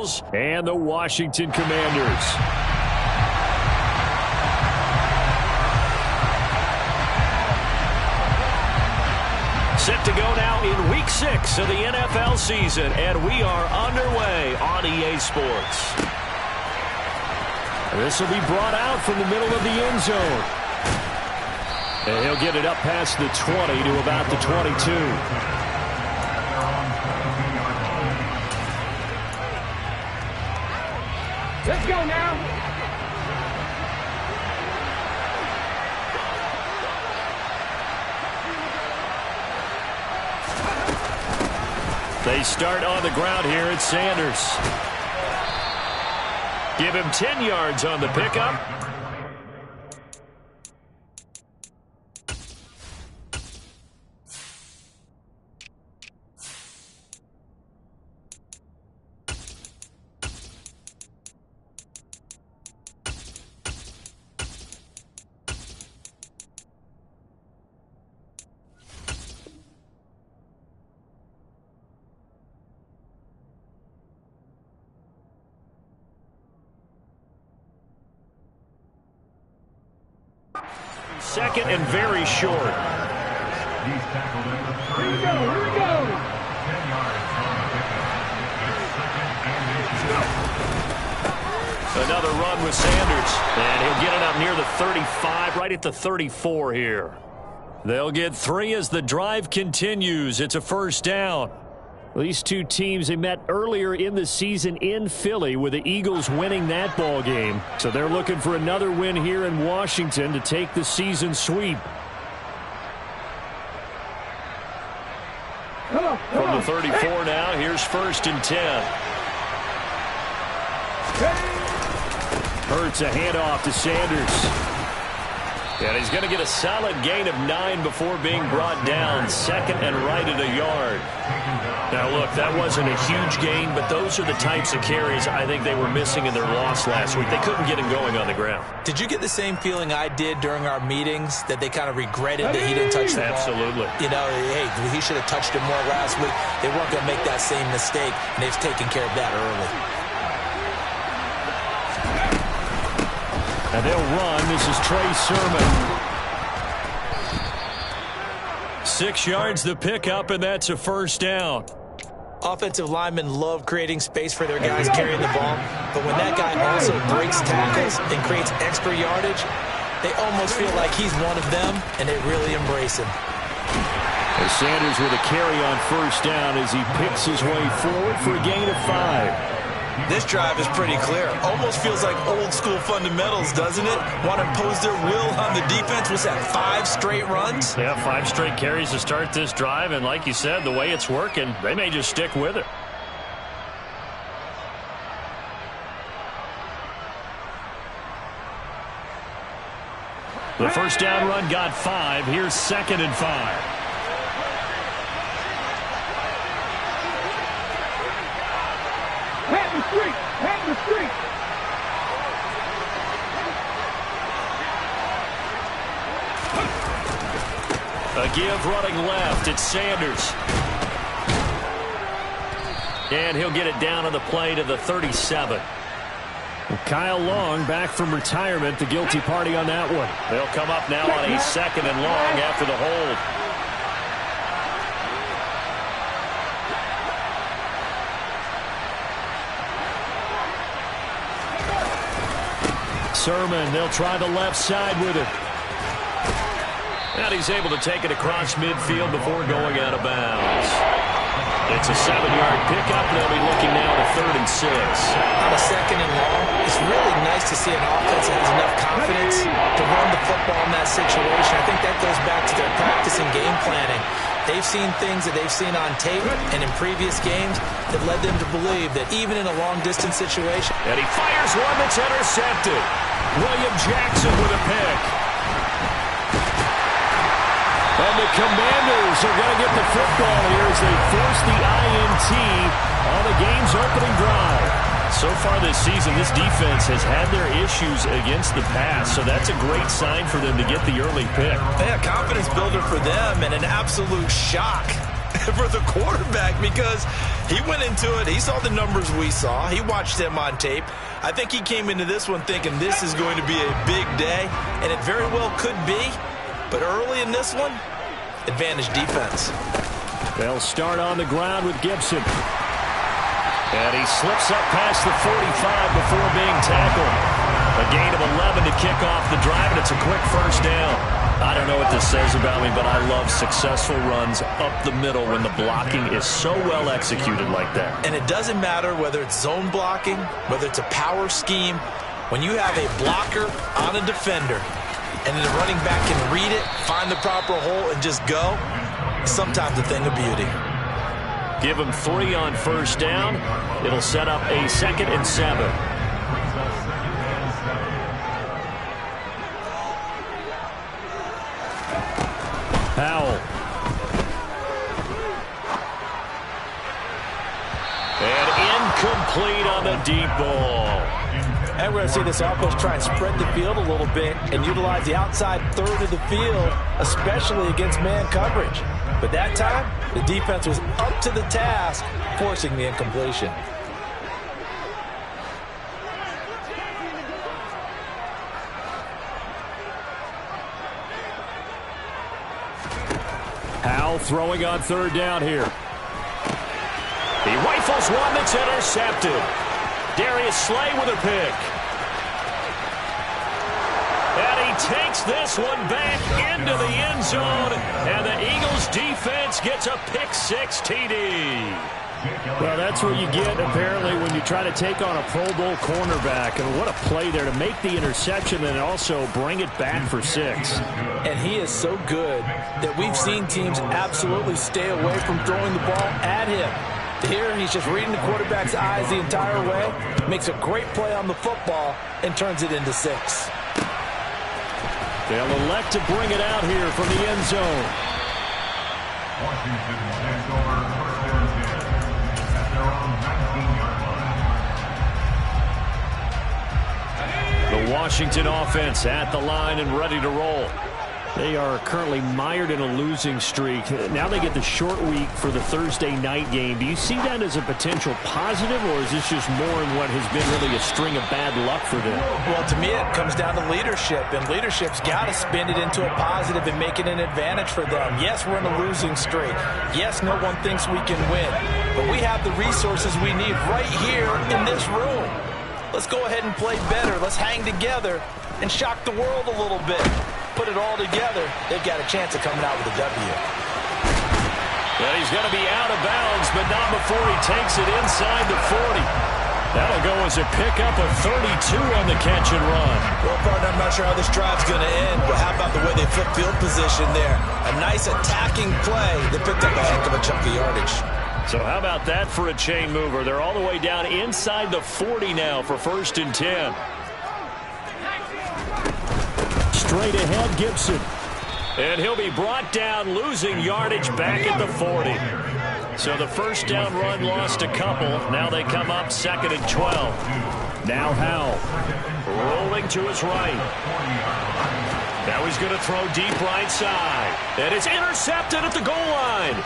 Eagles and the Washington Commanders. Set to go now in Week 6 of the NFL season, and we are underway on EA Sports. This will be brought out from the middle of the end zone. And he'll get it up past the 20 to about the 22. Let's go now. They start on the ground here at Sanders. Give him 10 yards on the pickup. Second and very short. Here we go, here we go. Another run with Sanders. And he'll get it up near the 35, right at the 34 here. They'll get 3 as the drive continues. It's a first down. These two teams, they met earlier in the season in Philly with the Eagles winning that ball game. So they're looking for another win here in Washington to take the season sweep. From the 34 now, here's 1st and 10. Hurts a handoff to Sanders. And he's going to get a solid gain of 9 before being brought down. 2nd and right at a yard. Now, look, that wasn't a huge gain, but those are the types of carries I think they were missing in their loss last week. They couldn't get him going on the ground. Did you get the same feeling I did during our meetings, that they kind of regretted that he didn't touch the ball? Absolutely. You know, hey, he should have touched it more last week. They weren't going to make that same mistake, and they've taken care of that early. And they'll run. This is Trey Sermon. 6 yards the pickup, and that's a first down. Offensive linemen love creating space for their guys carrying the ball, but when that guy also breaks tackles and creates extra yardage, they almost feel like he's one of them, and they really embrace him. As Sanders with a carry on first down as he picks his way forward for a gain of 5. This drive is pretty clear. Almost feels like old-school fundamentals, doesn't it? Want to impose their will on the defense. Was that 5 straight runs? Yeah, 5 straight carries to start this drive, and like you said, the way it's working, they may just stick with it. The first down run got 5. Here's 2nd and 5. Head the street. A give running left. It's Sanders. And he'll get it down on the play to the 37. Kyle Long back from retirement, the guilty party on that one. They'll come up now on a 2nd and long after the hold. Sermon, they'll try the left side with it. And he's able to take it across midfield before going out of bounds. It's a 7-yard pickup. They'll be looking now to 3rd and 6. On a 2nd and long, it's really nice to see an offense that has enough confidence to run the football in that situation. I think that goes back to their practice and game planning. They've seen things that they've seen on tape and in previous games that led them to believe that even in a long-distance situation. And he fires one that's intercepted. William Jackson with a pick. And the Commanders are going to get the football here as they force the INT on the game's opening drive. So far this season, this defense has had their issues against the pass, so that's a great sign for them to get the early pick. Yeah, confidence builder for them and an absolute shock for the quarterback because He went into it. He saw the numbers we saw. He watched them on tape. I think he came into this one thinking this is going to be a big day, and it very well could be. But early in this one, advantage defense. They'll start on the ground with Gibson. And he slips up past the 45 before being tackled. A gain of 11 to kick off the drive, and it's a quick first down. I don't know what this says about me, but I love successful runs up the middle when the blocking is so well executed like that. And it doesn't matter whether it's zone blocking, whether it's a power scheme. When you have a blocker on a defender, and then the running back can read it, find the proper hole, and just go, sometimes a thing of beauty. Give him 3 on first down. It'll set up a 2nd and 7. Powell. And incomplete on the deep ball. And we're going to see this offense try and spread the field a little bit and utilize the outside third of the field, especially against man coverage. But that time, the defense was up to the task, forcing the incompletion. Powell throwing on third down here. He rifles one that's intercepted. Darius Slay with a pick. And he takes this one back into the end zone. And the Eagles defense gets a pick-6 TD. Well, that's what you get, apparently, when you try to take on a Pro Bowl cornerback. And what a play there to make the interception and also bring it back for 6. And he is so good that we've seen teams absolutely stay away from throwing the ball at him. Here, he's just reading the quarterback's eyes the entire way, makes a great play on the football, and turns it into 6. They'll elect to bring it out here from the end zone. Washington takes over first and 10 at their own 19-yard line. The Washington offense at the line and ready to roll. They are currently mired in a losing streak. Now they get the short week for the Thursday night game. Do you see that as a potential positive, or is this just more in what has been really a string of bad luck for them? Well, to me, it comes down to leadership, and leadership's got to spin it into a positive and make it an advantage for them. Yes, we're in a losing streak. Yes, no one thinks we can win, but we have the resources we need right here in this room. Let's go ahead and play better. Let's hang together and shock the world a little bit. Put it all together, they've got a chance of coming out with a W. Well, he's going to be out of bounds, but not before he takes it inside the 40. That'll go as a pickup of 32 on the catch and run. Well, partner, I'm not sure how this drive's going to end, but how about the way they flip field position there? A nice attacking play. They picked up a heck of a chunk of yardage. So how about that for a chain mover? They're all the way down inside the 40 now for 1st and 10. Straight ahead, Gibson. And he'll be brought down, losing yardage back at the 40. So the first down run lost a couple. Now they come up 2nd and 12. Now Howell rolling to his right. Now he's going to throw deep right side. And it's intercepted at the goal line.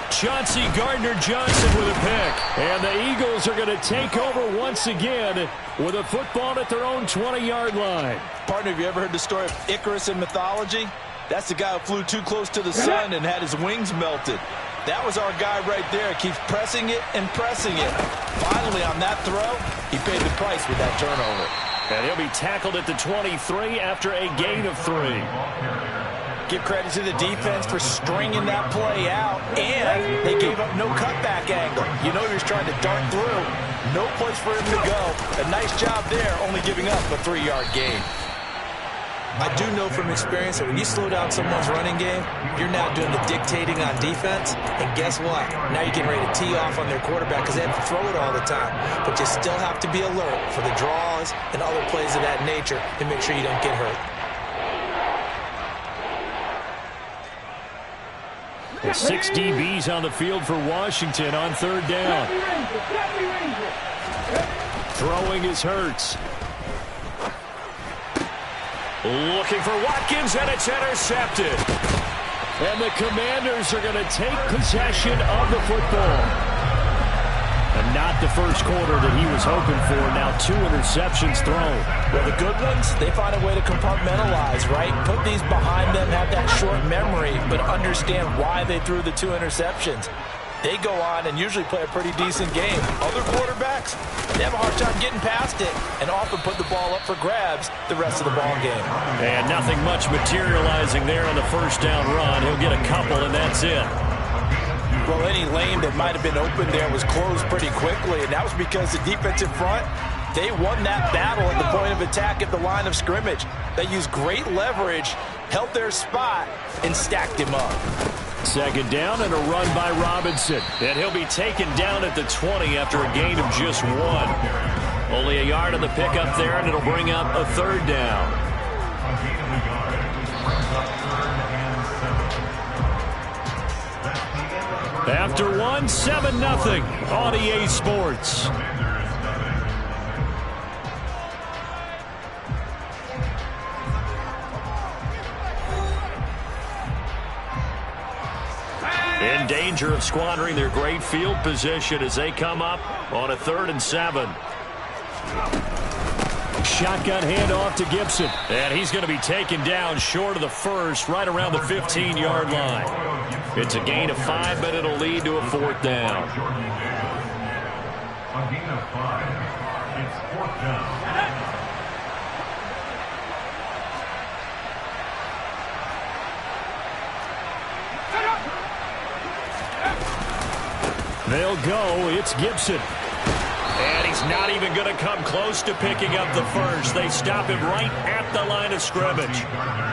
Chauncey Gardner-Johnson with a pick. And the Eagles are going to take over once again with a football at their own 20-yard line. Partner, have you ever heard the story of Icarus in mythology? That's the guy who flew too close to the sun and had his wings melted. That was our guy right there. Keeps pressing it and pressing it. Finally, on that throw, he paid the price with that turnover. And he'll be tackled at the 23 after a gain of 3. Give credit to the defense for stringing that play out, and they gave up no cutback angle. You know he was trying to dart through. No place for him to go. A nice job there, only giving up a 3-yard gain. I do know from experience that when you slow down someone's running game, you're now doing the dictating on defense, and guess what? Now you're getting ready to tee off on their quarterback because they have to throw it all the time. But you still have to be alert for the draws and other plays of that nature to make sure you don't get hurt. The 6 DBs on the field for Washington on 3rd down. Throwing is Hurts. Looking for Watkins, and it's intercepted. And the Commanders are going to take possession of the football. not the first quarter that he was hoping for. Now 2 interceptions thrown. Well, the good ones, they find a way to compartmentalize, right? Put these behind them, have that short memory, but understand why they threw the 2 interceptions. They go on and usually play a pretty decent game. Other quarterbacks, they have a hard time getting past it and often put the ball up for grabs the rest of the ball game. And nothing much materializing there on the first down run. He'll get a couple, and that's it. Well, any lane that might have been open there was closed pretty quickly, and that was because the defensive front, they won that battle at the point of attack at the line of scrimmage. They used great leverage, held their spot, and stacked him up. Second down and a run by Robinson. And he'll be taken down at the 20 after a gain of just 1. Only a yard on the pickup there, and it'll bring up a third down. After 1, 7-0 on EA Sports. In danger of squandering their great field position as they come up on a 3rd and 7. Shotgun handoff to Gibson. And he's going to be taken down short of the first, right around the 15-yard line. It's a gain of 5, but it'll lead to a 4th down. A gain of 5. It's 4th down. They'll go. It's Gibson. And he's not even going to come close to picking up the first. They stop him right at the line of scrimmage.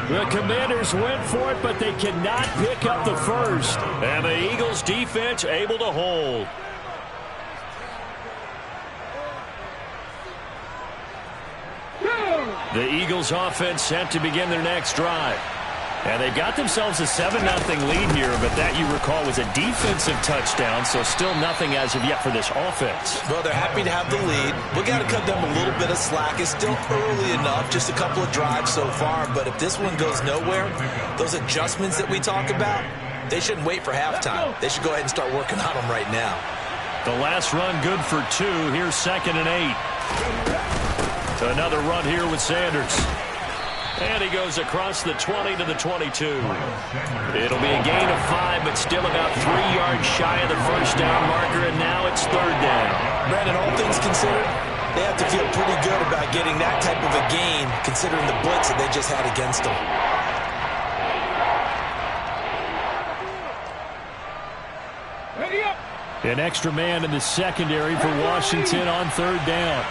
The Commanders went for it, but they cannot pick up the first. And the Eagles defense able to hold. The Eagles offense set to begin their next drive. And they've got themselves a 7-0 lead here, but that, you recall, was a defensive touchdown, so still nothing as of yet for this offense. Well, they're happy to have the lead. We got to cut them a little bit of slack. It's still early enough, just a couple of drives so far, but if this one goes nowhere, those adjustments that we talk about, they shouldn't wait for halftime. They should go ahead and start working on them right now. The last run good for 2. Here's 2nd and 8. Another run here with Sanders. And he goes across the 20 to the 22. It'll be a gain of 5, but still about 3 yards shy of the first down marker, and now it's 3rd down. Brandon, all things considered, they have to feel pretty good about getting that type of a gain, considering the blitz that they just had against them. Ready up. An extra man in the secondary for Washington on 3rd down.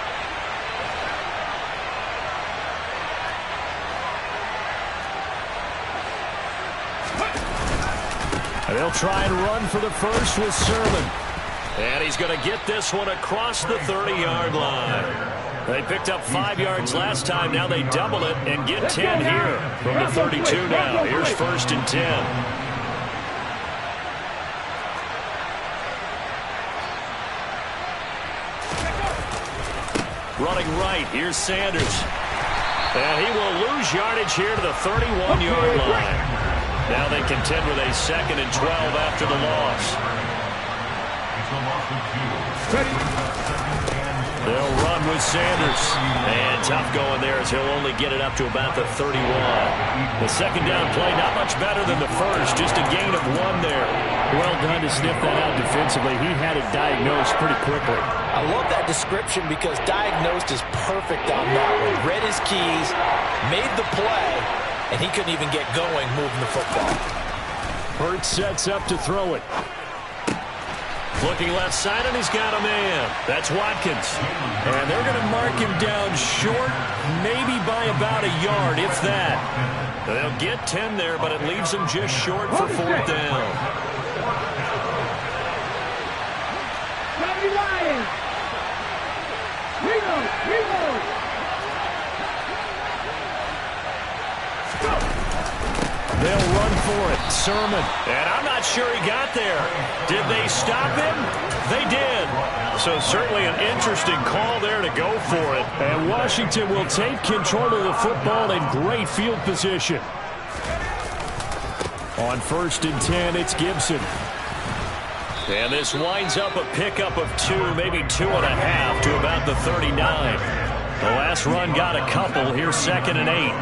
They'll try and run for the first with Sermon. And he's going to get this one across the 30-yard line. They picked up 5 yards last time. Now they double it and get 10 here from the 32 now. Here's 1st and 10. Running right, here's Sanders. And he will lose yardage here to the 31-yard line. Now they contend with a 2nd and 12 after the loss. They'll run with Sanders. And tough going there as he'll only get it up to about the 31. The 2nd down play, not much better than the first. Just a gain of 1 there. Well done to sniff that out defensively. He had it diagnosed pretty quickly. I love that description because diagnosed is perfect on that one. Read his keys, made the play, and he couldn't even get going moving the football. Hurts sets up to throw it. Looking left side, and he's got a man. That's Watkins. And they're going to mark him down short, maybe by about a yard, if that. They'll get 10 there, but it leaves him just short for 4th down. They'll run for it. Sermon. And I'm not sure he got there. Did they stop him? They did. So certainly an interesting call there to go for it. And Washington will take control of the football in great field position. On 1st and 10, it's Gibson. And this winds up a pickup of 2, maybe 2.5 to about the 39. The last run got a couple. Here's 2nd and 8.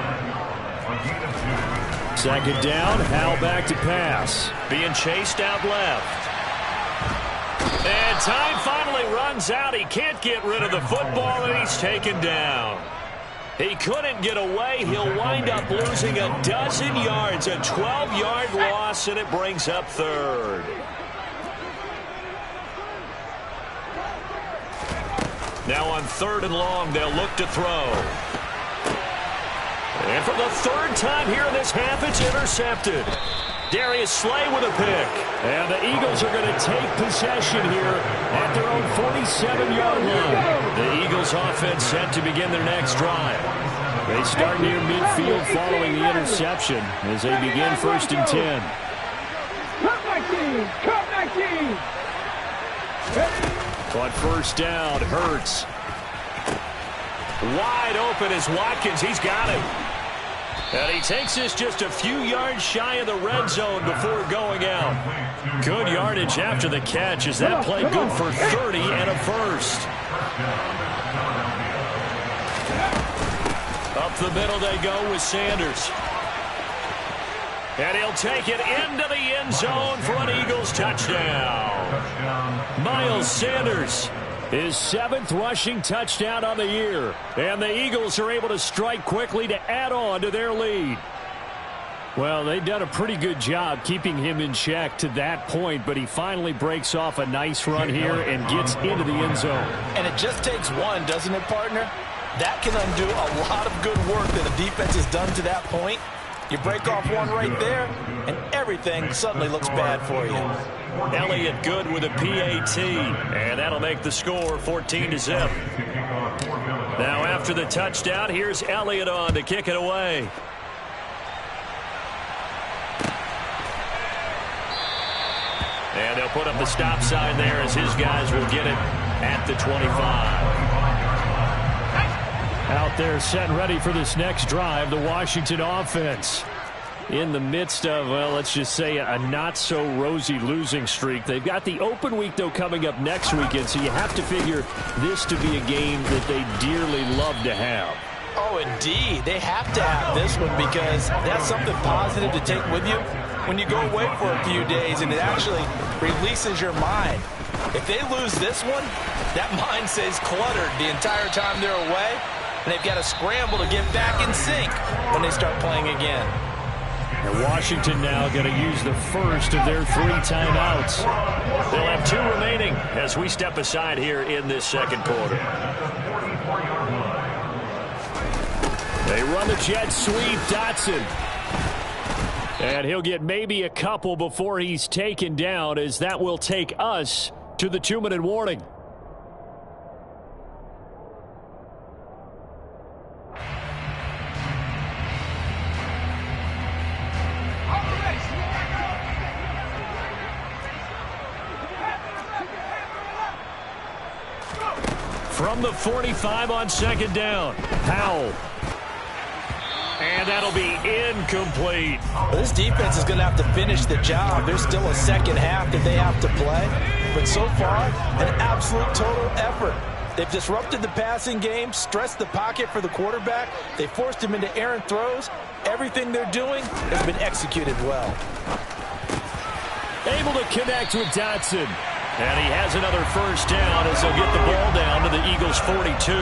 2nd down, Howell back to pass. Being chased out left. And time finally runs out. He can't get rid of the football, and he's taken down. He couldn't get away. He'll wind up losing a dozen yards, a 12-yard loss, and it brings up 3rd. Now on 3rd and long, they'll look to throw. And for the 3rd time here in this half, it's intercepted. Darius Slay with a pick. And the Eagles are going to take possession here at their own 47-yard line. The Eagles offense set to begin their next drive. They start near midfield following the interception as they begin 1st and 10. Cut 19! Cut 19! On 1st down, Hurts. Wide open is Watkins. He's got him. And he takes this just a few yards shy of the red zone before going out. Good yardage after the catch. Is that play good for 30 and a 1st? Up the middle they go with Sanders. And he'll take it into the end zone for an Eagles touchdown. Miles Sanders, his 7th rushing touchdown on the year. And the Eagles are able to strike quickly to add on to their lead. Well, they've done a pretty good job keeping him in check to that point, but he finally breaks off a nice run here and gets into the end zone. And it just takes one, doesn't it, partner? That can undo a lot of good work that the defense has done to that point. You break off one right there, and everything suddenly looks bad for you. Elliott good with a PAT, and that'll make the score 14-0. Now after the touchdown, here's Elliott on to kick it away. And they'll put up the stop sign there as his guys will get it at the 25. Out there set and ready for this next drive, the Washington offense. In the midst of, well, let's just say a not-so-rosy losing streak. They've got the open week, though, coming up next weekend, so you have to figure this to be a game that they dearly love to have. Oh, indeed. They have to have this one because that's something positive to take with you when you go away for a few days, and it actually releases your mind. If they lose this one, that mind stays cluttered the entire time they're away, and they've got to scramble to get back in sync when they start playing again. And Washington now going to use the first of their 3 timeouts. They'll have 2 remaining as we step aside here in this second quarter. They run the jet sweep, Dotson. And he'll get maybe a couple before he's taken down, as that will take us to the 2-minute warning. From the 45 on 2nd down, Howell. And that'll be incomplete. This defense is going to have to finish the job. There's still a second half that they have to play. But so far, an absolute total effort. They've disrupted the passing game, stressed the pocket for the quarterback. They forced him into errant throws. Everything they're doing has been executed well. Able to connect with Dotson. And he has another first down as they'll get the ball down to the Eagles' 42. 13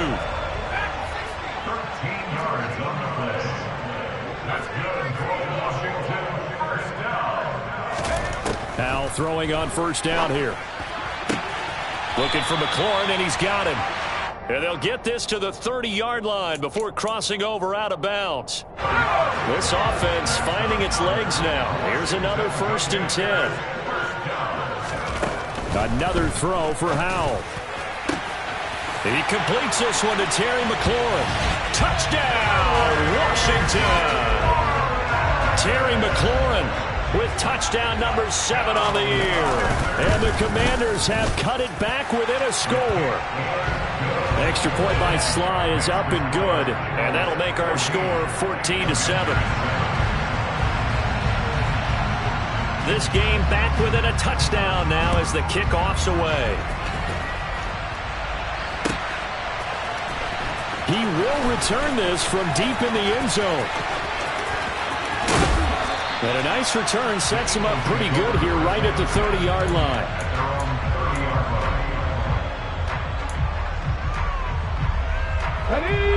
yards on the play. That's good for Washington. First down. Howell throwing on first down here. Looking for McLaurin, and he's got him. And they'll get this to the 30-yard line before crossing over out of bounds. This offense finding its legs now. Here's another 1st and 10. Another throw for Howell. He completes this one to Terry McLaurin. Touchdown, Washington! Terry McLaurin with touchdown number 7 on the year. And the Commanders have cut it back within a score. Extra point by Sly is up and good. And that'll make our score 14-7. This game back within a touchdown now as the kickoff's away. He will return this from deep in the end zone. And a nice return sets him up pretty good here right at the 30-yard line.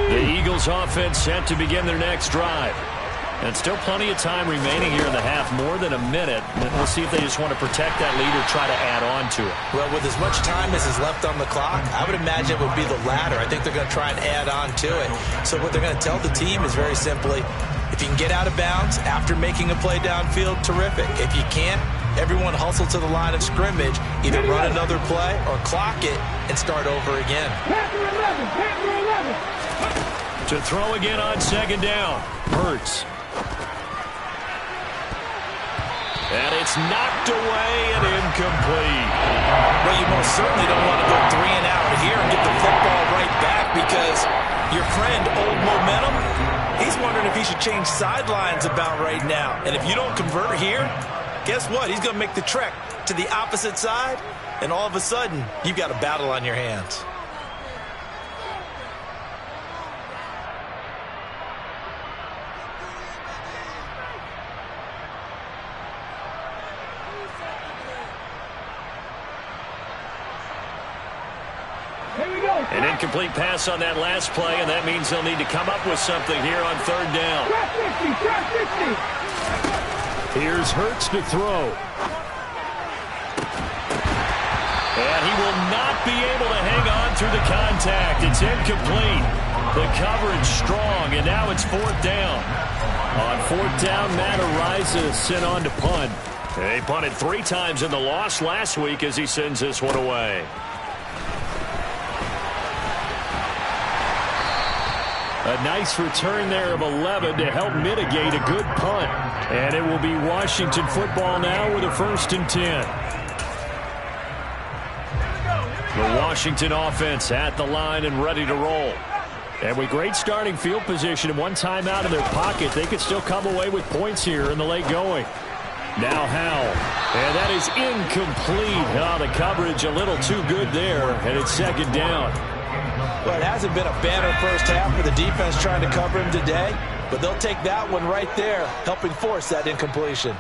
The Eagles offense set to begin their next drive. And still plenty of time remaining here in the half, more than a minute. We'll see if they just want to protect that lead or try to add on to it. Well, with as much time as is left on the clock, I would imagine it would be the latter. I think they're going to try and add on to it. So what they're going to tell the team is very simply, if you can get out of bounds after making a play downfield, terrific. If you can't, everyone hustle to the line of scrimmage, either run another play or clock it and start over again. Panther 11, Panther 11. To throw again on second down, Hurts. And it's knocked away and incomplete. Well, you most certainly don't want to go 3 and out here and get the football right back, because your friend, Old Momentum, he's wondering if he should change sidelines about right now. And if you don't convert here, guess what? He's going to make the trek to the opposite side, and all of a sudden, you've got a battle on your hands. An incomplete pass on that last play, and that means they'll need to come up with something here on third down. Trap 50, trap 50. Here's Hurts to throw. And he will not be able to hang on through the contact. It's incomplete. The coverage strong, and now it's fourth down. On fourth down, Matt Araiza sent on to punt. They punted 3 times in the loss last week as he sends this one away. A nice return there of 11 to help mitigate a good punt. And it will be Washington football now with a 1st and 10. The Washington offense at the line and ready to roll. And with great starting field position and one timeout in their pocket, they could still come away with points here in the late going. Now Howell. And that is incomplete. Oh, the coverage a little too good there, and it's second down. Well, it hasn't been a banner first half for the defense trying to cover him today, but they'll take that one right there, helping force that incompletion.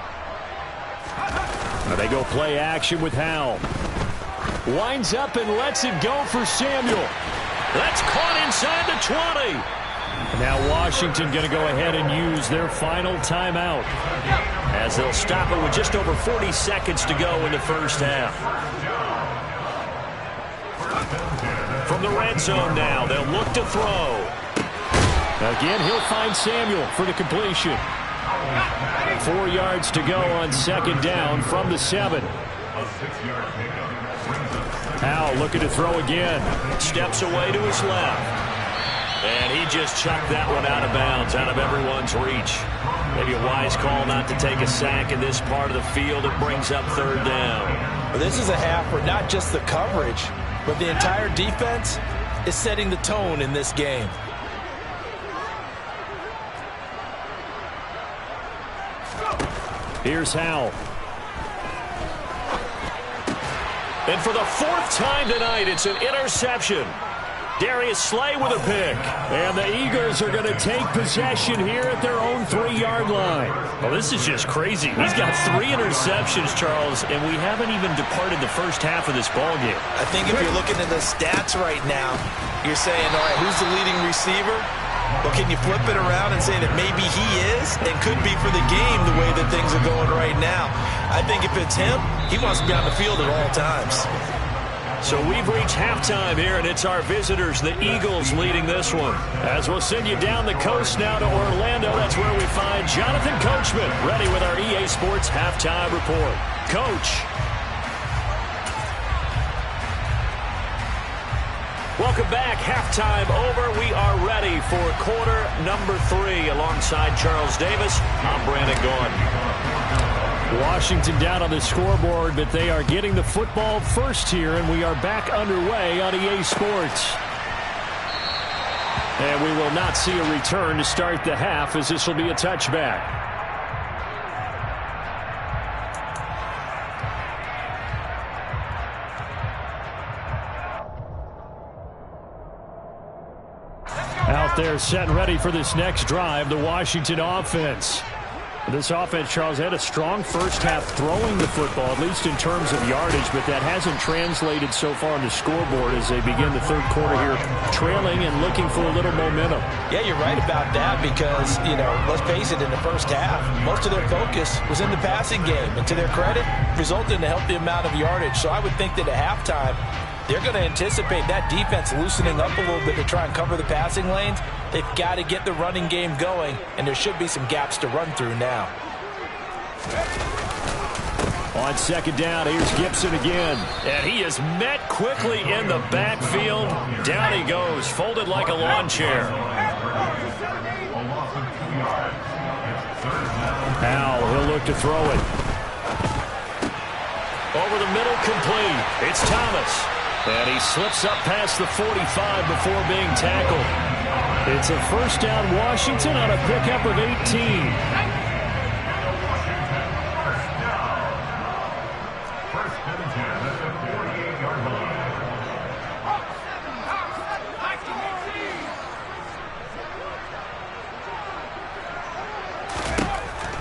Now they go play action with Howell. Winds up and lets it go for Samuel. That's caught inside the 20. Now Washington going to go ahead and use their final timeout, as they'll stop it with just over 40 seconds to go in the first half. From the red zone now, they'll look to throw. Again, he'll find Samuel for the completion. 4 yards to go on second down from the 7. Howell looking to throw again. Steps away to his left. And he just chucked that one out of bounds, out of everyone's reach. Maybe a wise call not to take a sack in this part of the field. It brings up third down. Well, this is a half where not just the coverage, but the entire defense is setting the tone in this game. Here's Howell. And for the 4th time tonight, it's an interception. Darius Slay with a pick. And the Eagles are going to take possession here at their own 3-yard line. Well, this is just crazy. He's got 3 interceptions, Charles, and we haven't even departed the first half of this ballgame. I think if you're looking at the stats right now, you're saying, all right, who's the leading receiver? Well, can you flip it around and say that maybe he is and could be for the game the way that things are going right now? I think if it's him, he wants to be on the field at all times. So we've reached halftime here, and it's our visitors, the Eagles, leading this one. As we'll send you down the coast now to Orlando, that's where we find Jonathan Coachman, ready with our EA Sports Halftime Report. Coach. Welcome back. Halftime over. We are ready for quarter number 3. Alongside Charles Davis, I'm Brandon Gaudin. Washington down on the scoreboard, but they are getting the football first here, and we are back underway on EA Sports. And we will not see a return to start the half, as this will be a touchback. off there, set and ready for this next drive, the Washington offense. This offense, Charles, had a strong first half throwing the football, at least in terms of yardage, but that hasn't translated so far on the scoreboard as they begin the third quarter here, trailing and looking for a little momentum. Yeah, you're right about that because, let's face it, in the first half, most of their focus was in the passing game. And to their credit, resulted in a healthy amount of yardage. So I would think that at halftime, they're going to anticipate that defense loosening up a little bit to try and cover the passing lanes. They've got to get the running game going, and there should be some gaps to run through now. On second down, here's Gibson again. And he is met quickly in the backfield. Down he goes, folded like a lawn chair. Now he'll look to throw it. Over the middle, complete. It's Thomas. And he slips up past the 45 before being tackled. It's a first down, Washington, on a pickup of 18.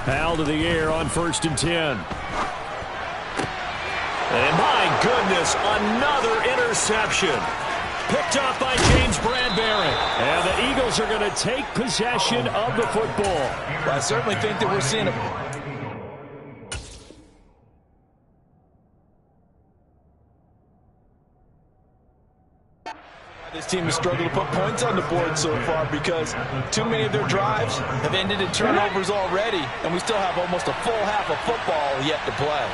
Foul to the air on 1st and 10. And my goodness, another interception. Picked off by James Bradbury. And the Eagles are going to take possession of the football. Well, I certainly think that we're seeing a... This team has struggled to put points on the board so far because too many of their drives have ended in turnovers already, and we still have almost a full half of football yet to play.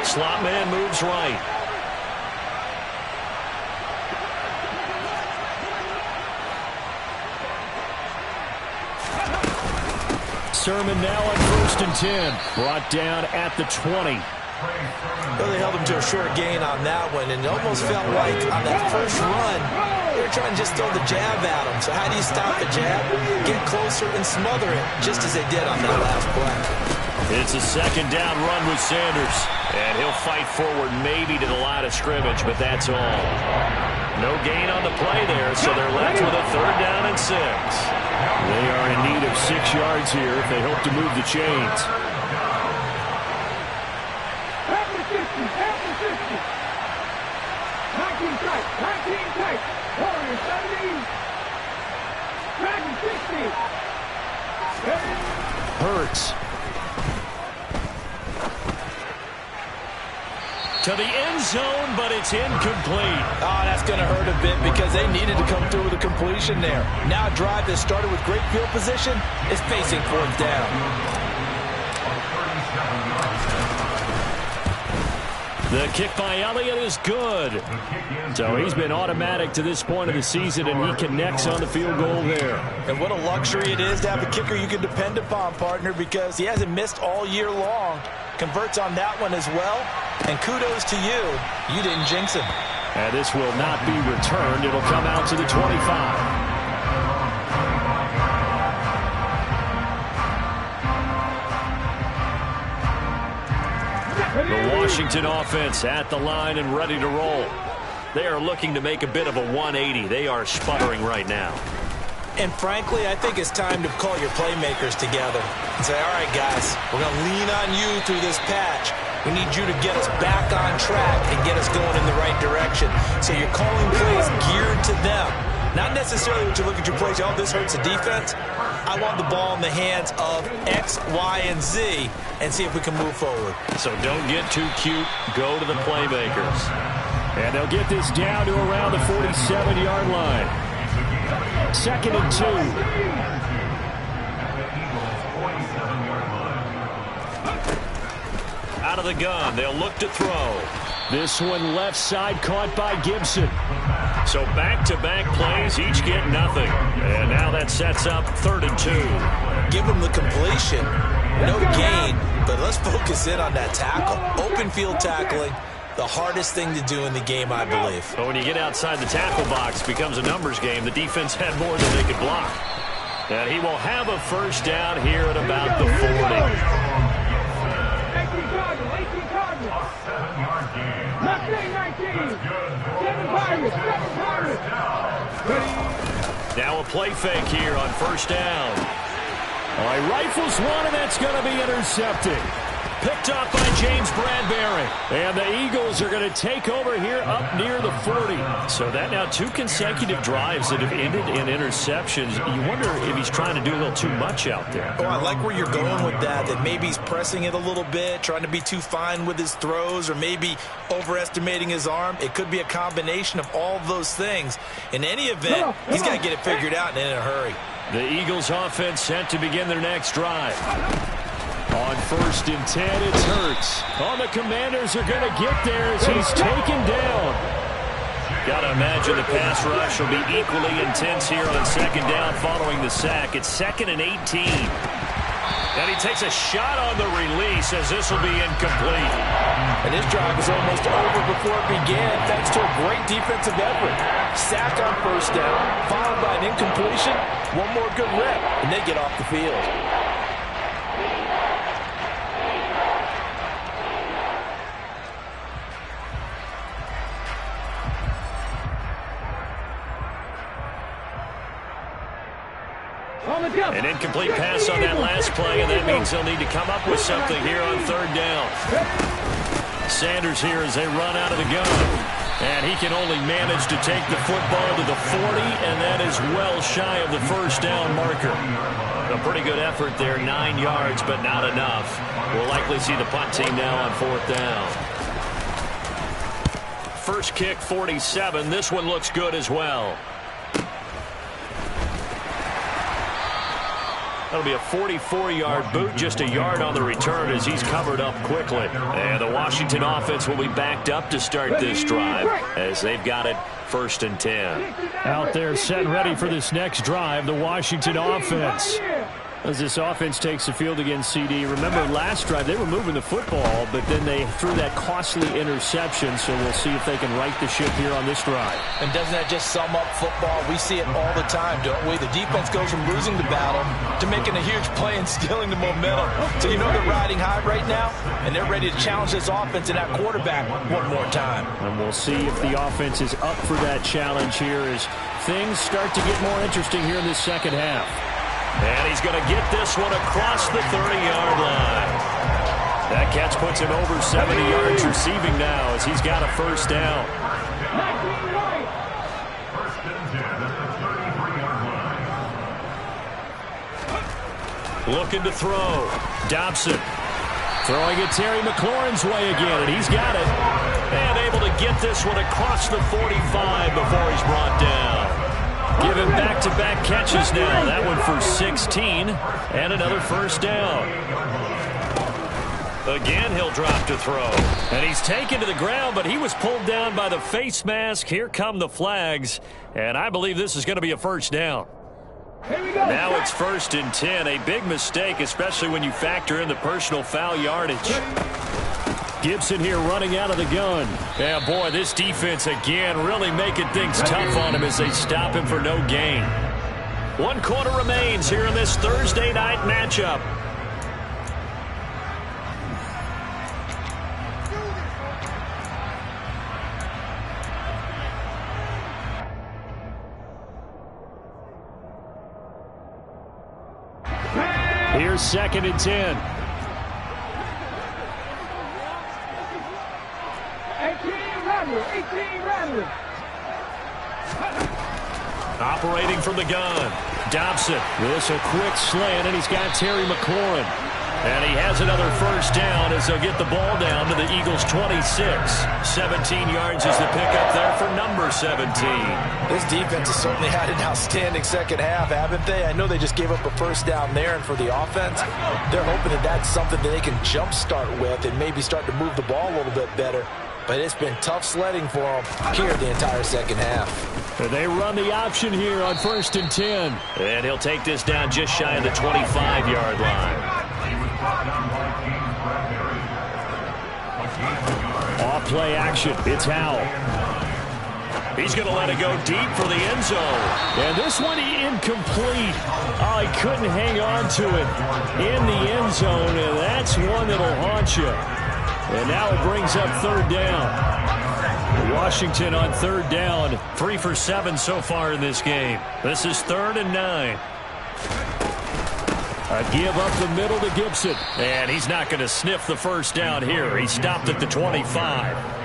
Slot man moves right. Sermon now on 1st and 10. Brought down at the 20. Well, they held him to a short gain on that one, and it almost felt like on that first run, they were trying to just throw the jab at him. So how do you stop the jab? Get closer and smother it, just as they did on that last play. It's a second down run with Sanders. And he'll fight forward maybe to the line of scrimmage, but that's all. No gain on the play there, so they're left with a 3rd down and 6. They are in need of 6 yards here if they hope to move the chains. Half the 50, half the 50. 19 tight, 19 tight. Warriors 70. Dragon 60. Hurts. To the end zone, but it's incomplete. Oh, that's going to hurt a bit because they needed to come through with a completion there. Now a drive that started with great field position is facing 4th down. The kick by Elliott is good. So he's been automatic to this point of the season, and he connects on the field goal there. And what a luxury it is to have a kicker you can depend upon, partner, because he hasn't missed all year long. Converts on that one as well. And kudos to you. You didn't jinx him. And this will not be returned. It'll come out to the 25. The Washington offense at the line and ready to roll. They are looking to make a bit of a 180. They are sputtering right now. And frankly, I think it's time to call your playmakers together and say, all right, guys, we're going to lean on you through this patch. We need you to get us back on track and get us going in the right direction. So you're calling plays geared to them. Not necessarily what you look at your plays, oh, this hurts the defense. I want the ball in the hands of X, Y, and Z and see if we can move forward. So don't get too cute. Go to the playmakers. And they'll get this down to around the 47-yard line. 2nd and 2. Out of the gun, they'll look to throw. This one left side caught by Gibson. So back-to-back plays, each get nothing. And now that sets up 3rd and 2. Give them the completion. No gain, but let's focus in on that tackle. Open field tackling, the hardest thing to do in the game, I believe. But when you get outside the tackle box, it becomes a numbers game. The defense had more than they could block. And he will have a first down here at about the 40. 18 Cardinals, 18 Cardinals. 7-yard gain. Left 19. 17 Now a play fake here on first down. All right, rifles one, and that's going to be intercepted. Picked off by James Bradbury. And the Eagles are going to take over here up near the 40. So that now 2 consecutive drives that have ended in interceptions. You wonder if he's trying to do a little too much out there. Oh, I like where you're going with that maybe he's pressing it a little bit, trying to be too fine with his throws, or maybe overestimating his arm. It could be a combination of all of those things. In any event, he's got to get it figured out and in a hurry. The Eagles offense set to begin their next drive. On first and 10, it's Hurts. Oh, the Commanders are going to get there as he's taken down. Got to imagine the pass rush will be equally intense here on second down following the sack. It's 2nd and 18. And he takes a shot on the release as this will be incomplete. And his drive was almost over before it began thanks to a great defensive effort. Sack on first down, followed by an incompletion. One more good rep, and they get off the field. An incomplete pass on that last play, and that means they'll need to come up with something here on third down. Sanders here as they run out of the gun. And he can only manage to take the football to the 40, and that is well shy of the first down marker. A pretty good effort there, 9 yards, but not enough. We'll likely see the punt team now on fourth down. First kick, 47. This one looks good as well. That'll be a 44-yard boot, just a yard on the return as he's covered up quickly. And the Washington offense will be backed up to start this drive as they've got it 1st and 10. Out there set ready for this next drive, the Washington offense. As this offense takes the field against CD. Remember last drive they were moving the football, but then they threw that costly interception, so we'll see if they can right the ship here on this drive. And doesn't that just sum up football? We see it all the time, don't we? The defense goes from losing the battle to making a huge play and stealing the momentum. So you know they're riding high right now, and they're ready to challenge this offense and that quarterback one more time. And we'll see if the offense is up for that challenge here as things start to get more interesting here in this second half. And he's going to get this one across the 30-yard line. That catch puts him over 70 yards receiving now as he's got a first down. Looking to throw. Dobson throwing it Terry McLaurin's way again, and he's got it. And able to get this one across the 45 before he's brought down. Given back-to-back catches now. That one for 16 and another first down. Again, he'll drop to throw. And he's taken to the ground, but he was pulled down by the face mask. Here come the flags. And I believe this is going to be a first down. Now it's 1st and 10. A big mistake, especially when you factor in the personal foul yardage. Gibson here running out of the gun. Yeah, boy, this defense again really making things tough on him as they stop him for no gain. 1 quarter remains here in this Thursday night matchup. Here's 2nd and 10. 18 Rattler. Operating from the gun. Dobson. This a quick slant, and he's got Terry McLaurin. And he has another first down as they'll get the ball down to the Eagles' 26. 17 yards is the pickup there for number 17. This defense has certainly had an outstanding second half, haven't they? I know they just gave up a first down there, and for the offense, they're hoping that that's something that they can jumpstart with and maybe start to move the ball a little bit better. But it's been tough sledding for them here the entire second half. They run the option here on 1st and 10. And he'll take this down just shy of the 25-yard line. Off play action. It's Howell. He's going to let it go deep for the end zone. And this one incomplete. Oh, he couldn't hang on to it in the end zone. And that's one that'll haunt you. And now it brings up 3rd down. Washington on third down, 3 for 7 so far in this game. This is 3rd and 9. A give up the middle to Gibson. And he's not going to sniff the first down here. He stopped at the 25.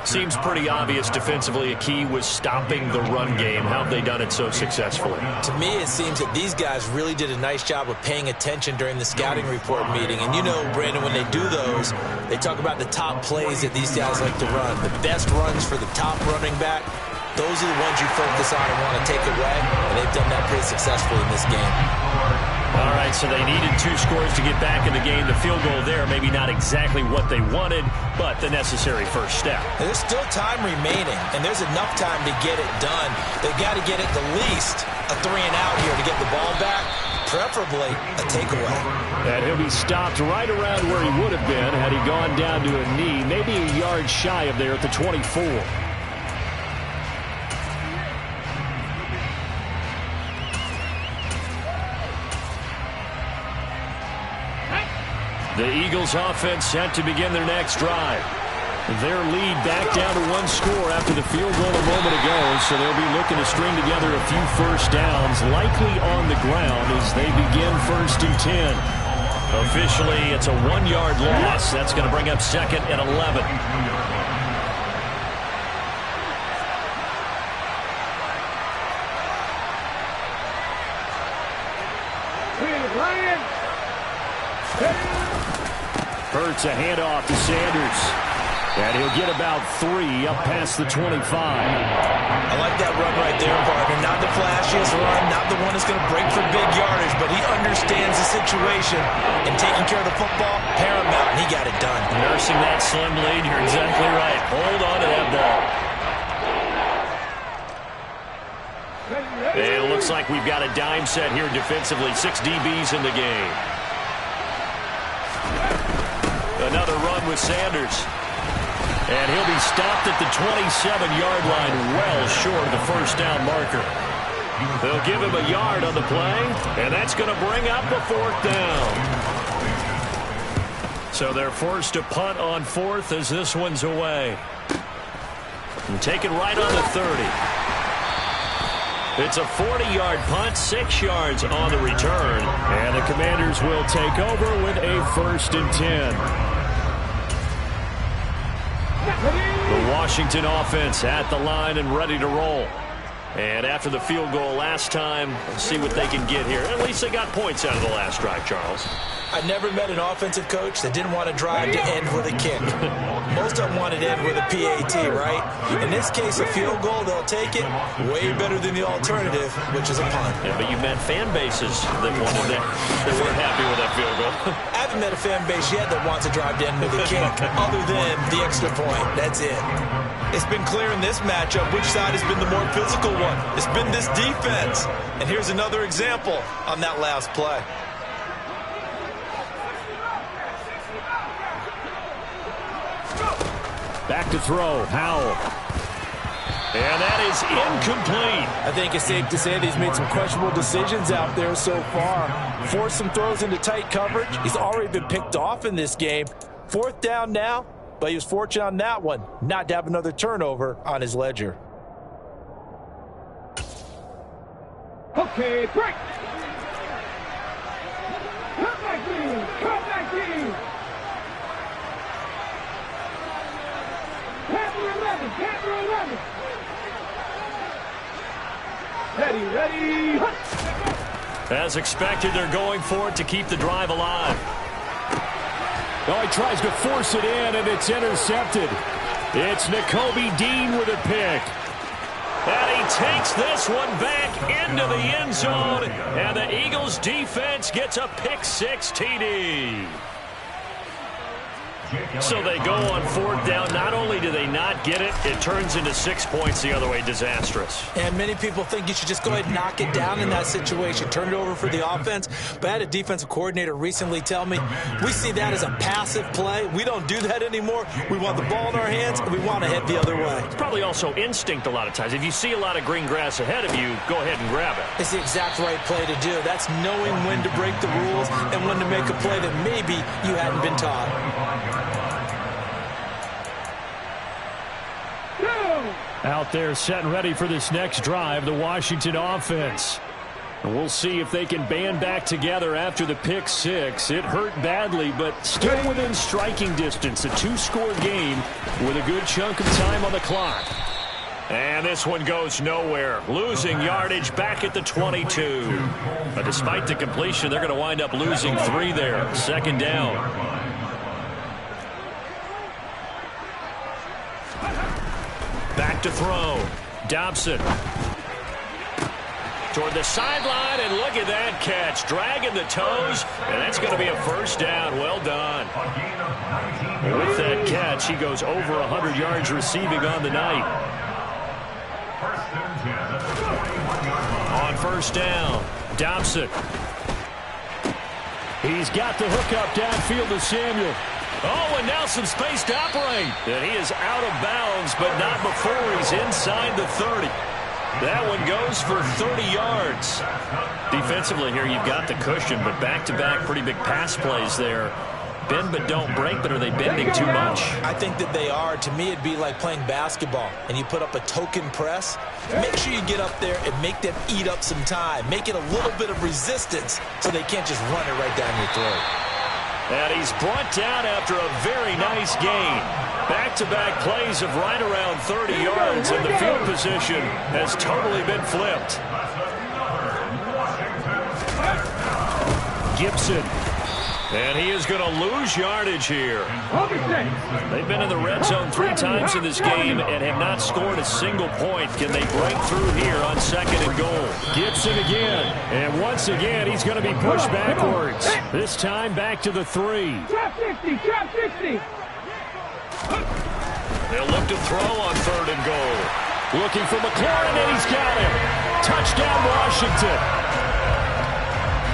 Seems pretty obvious defensively a key was stopping the run game. How have they done it so successfully? To me, it seems that these guys really did a nice job of paying attention during the scouting report meeting. And you know, Brandon, when they do those, they talk about the top plays that these guys like to run. The best runs for the top running back, those are the ones you focus on and want to take away. And they've done that pretty successfully in this game. All right, so they needed 2 scores to get back in the game. The field goal there, maybe not exactly what they wanted, but the necessary first step. And there's still time remaining, and there's enough time to get it done. They've got to get at the least a 3-and-out here to get the ball back, preferably a takeaway. And he'll be stopped right around where he would have been had he gone down to a knee, maybe a yard shy of there at the 24. The Eagles offense set to begin their next drive. Their lead back down to 1 score after the field goal a moment ago, so they'll be looking to string together a few first downs, likely on the ground as they begin 1st and 10. Officially, it's a 1-yard loss. That's going to bring up 2nd and 11. Hurts a handoff to Sanders. And he'll get about 3 up past the 25. I like that run right there, partner. Not the flashiest run, not the one that's going to break for big yardage, but he understands the situation, and taking care of the football, paramount, and he got it done. Nursing that slim lead, you're exactly right. Hold on to that ball. And it looks like we've got a dime set here defensively. 6 DBs in the game. Another run with Sanders. And he'll be stopped at the 27-yard line, well short of the first down marker. They'll give him a yard on the play, and that's going to bring up the 4th down. So they're forced to punt on 4th as this one's away. And take it right on the 30. It's a 40-yard punt, 6 yards on the return. And the Commanders will take over with a 1st and 10. The Washington offense at the line and ready to roll. And after the field goal last time, let's see what they can get here. At least they got points out of the last drive, Charles. I never met an offensive coach that didn't want to drive to end with a kick. Most of them wanted to end with a PAT, right? In this case, a field goal, they'll take it. Way better than the alternative, which is a punt. Yeah, but you met fan bases that wanted that weren't happy with that field goal. I haven't met a fan base yet that wants to drive to end with a kick, other than the extra point. That's it. It's been clear in this matchup which side has been the more physical one. It's been this defense. And here's another example on that last play. Back to throw, Howell. And that is incomplete. I think it's safe to say that he's made some questionable decisions out there so far. Forced some throws into tight coverage. He's already been picked off in this game. 4th down now, but he was fortunate on that one not to have another turnover on his ledger. Okay, break. Come back in. Come back in. Panther 11. Ready. As expected, they're going for it to keep the drive alive. Oh, he tries to force it in, and it's intercepted. It's Nakobe Dean with a pick. And he takes this one back into the end zone, and the Eagles defense gets a pick-6 TD. So they go on 4th down. Not only do they not get it, it turns into 6 points the other way. Disastrous. And many people think you should just go ahead and knock it down in that situation, turn it over for the offense. But I had a defensive coordinator recently tell me, we see that as a passive play. We don't do that anymore. We want the ball in our hands, and we want to head the other way. It's probably also instinct a lot of times. If you see a lot of green grass ahead of you, go ahead and grab it. It's the exact right play to do. That's knowing when to break the rules and when to make a play that maybe you hadn't been taught. Out there set and ready for this next drive, the Washington offense. And we'll see if they can band back together after the pick six. It hurt badly, but still within striking distance. A two-score game with a good chunk of time on the clock. And this one goes nowhere. Losing yardage back at the 22. But despite the completion, they're going to wind up losing 3 there. Second down. Back to throw. Dobson. Toward the sideline, and look at that catch. Dragging the toes, and that's going to be a first down. Well done. With that catch, he goes over 100 yards receiving on the night. On first down, Dobson. He's got the hook up downfield to Samuel. Oh, and now some space to operate. And he is out of bounds, but not before he's inside the 30. That one goes for 30 yards. Defensively here, you've got the cushion, but back-to-back pretty big pass plays there. Bend but don't break, but are they bending too much? I think that they are. To me, it'd be like playing basketball, and you put up a token press. Make sure you get up there and make them eat up some time. Make it a little bit of resistance so they can't just run it right down your throat. And he's brought down after a very nice gain. Back-to-back plays of right around 30 yards, and the field position has totally been flipped. Gibson. And he is going to lose yardage here. They've been in the red zone 3 times in this game and have not scored a single point. Can they break through here on second and goal? Gibson again. And once again, he's going to be pushed backwards. This time back to the 3. Trap 60, trap 60. They'll look to throw on third and goal. Looking for McLaurin, and he's got him. Touchdown, Washington.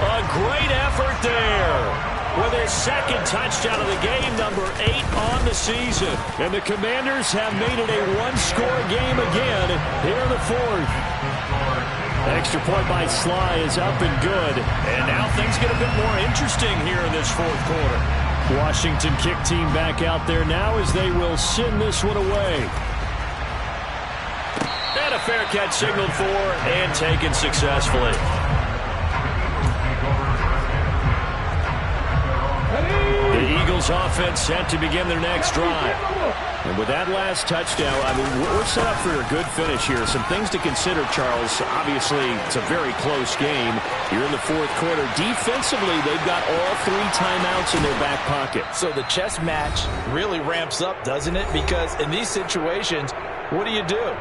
A great effort there. With his second touchdown of the game, number 8 on the season. And the Commanders have made it a one-score game again here in the 4th. Extra point by Sly is up and good. And now things get a bit more interesting here in this 4th quarter. Washington kick team back out there now as they will send this one away. And a fair catch signaled for and taken successfully. The Eagles offense set to begin their next drive. And with that last touchdown, I mean, we're set up for a good finish here. Some things to consider, Charles. Obviously, it's a very close game. You're in the 4th quarter. Defensively, they've got all 3 timeouts in their back pocket. So the chess match really ramps up, doesn't it? Because in these situations, what do?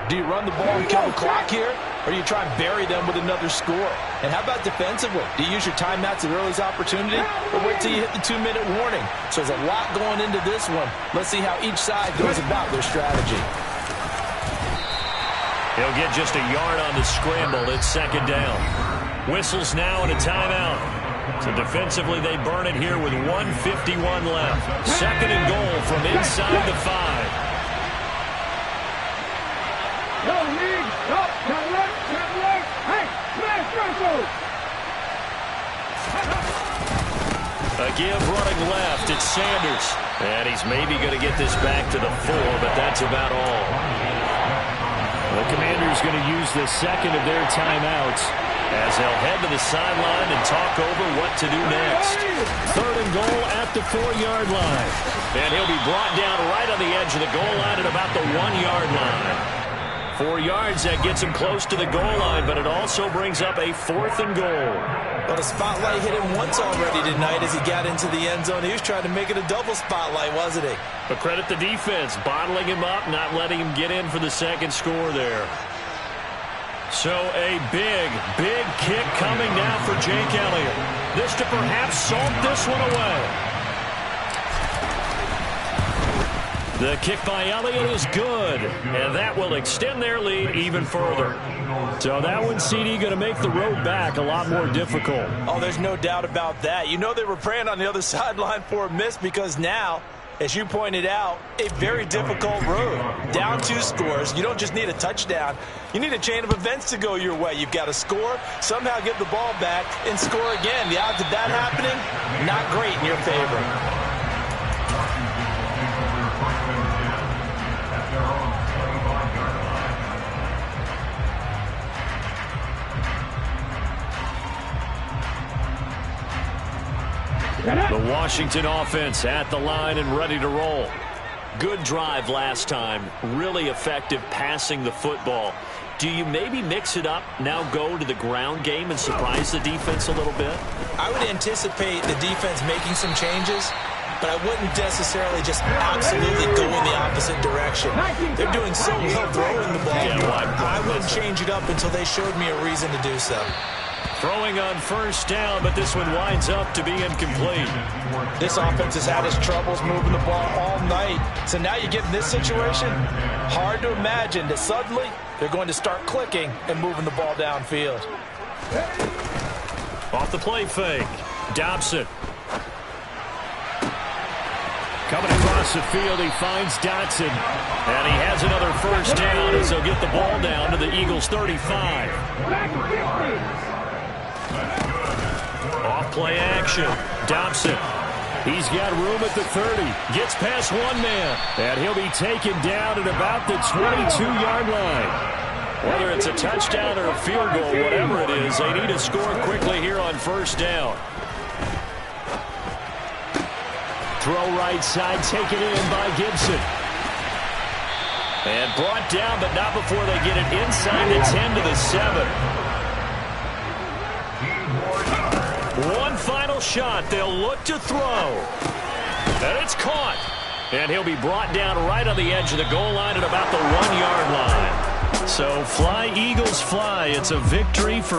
Do you run the ball and kill the clock here? Or do you try and bury them with another score? And how about defensively? Do you use your timeouts at earliest opportunity? Or wait till you hit the 2-minute warning? So there's a lot going into this one. Let's see how each side goes about their strategy. He'll get just a yard on the scramble. It's second down. Whistles now and a timeout. So defensively, they burn it here with 1:51 left. Second and goal from inside the 5. Go, lead. Go, turn left. Hey, smash Franco. A give running left. It's Sanders. And he's maybe going to get this back to the 4, but that's about all. The Commanders going to use the second of their timeouts as they'll head to the sideline and talk over what to do next. Third and goal at the 4-yard line. And he'll be brought down right on the edge of the goal line at about the 1-yard line. 4 yards, that gets him close to the goal line, but it also brings up a 4th and goal. Well, the spotlight hit him once already tonight as he got into the end zone. He was trying to make it a double spotlight, wasn't he? But credit the defense, bottling him up, not letting him get in for the second score there. So a big kick coming now for Jake Elliott. This to perhaps salt this one away. The kick by Elliott is good, and that will extend their lead even further. So that one, CD, going to make the road back a lot more difficult. Oh, there's no doubt about that. You know they were praying on the other sideline for a miss because now, as you pointed out, a very difficult road. Down 2 scores. You don't just need a touchdown. You need a chain of events to go your way. You've got to score, somehow get the ball back, and score again. The odds of that happening, not great in your favor. The Washington offense at the line and ready to roll. Good drive last time. Really effective passing the football. Do you maybe mix it up, now go to the ground game and surprise the defense a little bit? I would anticipate the defense making some changes, but I wouldn't necessarily just absolutely go in the opposite direction. They're doing so well throwing the ball. I wouldn't change it up until they showed me a reason to do so. Throwing on first down, but this one winds up to be incomplete. This offense has had its troubles moving the ball all night. So now you get in this situation, hard to imagine that suddenly they're going to start clicking and moving the ball downfield. Off the play fake, Dobson. Coming across the field, he finds Dotson. And he has another first down as he'll get the ball down to the Eagles' 35. Off play action, Dobson. He's got room at the 30. Gets past one man. And he'll be taken down at about the 22-yard line. Whether it's a touchdown or a field goal, whatever it is, they need to score quickly here on first down. Throw right side, taken in by Gibson. And brought down, but not before they get it inside the 10 to the 7. One final shot. They'll look to throw. And it's caught. And he'll be brought down right on the edge of the goal line at about the 1-yard line. So fly, Eagles, fly. It's a victory for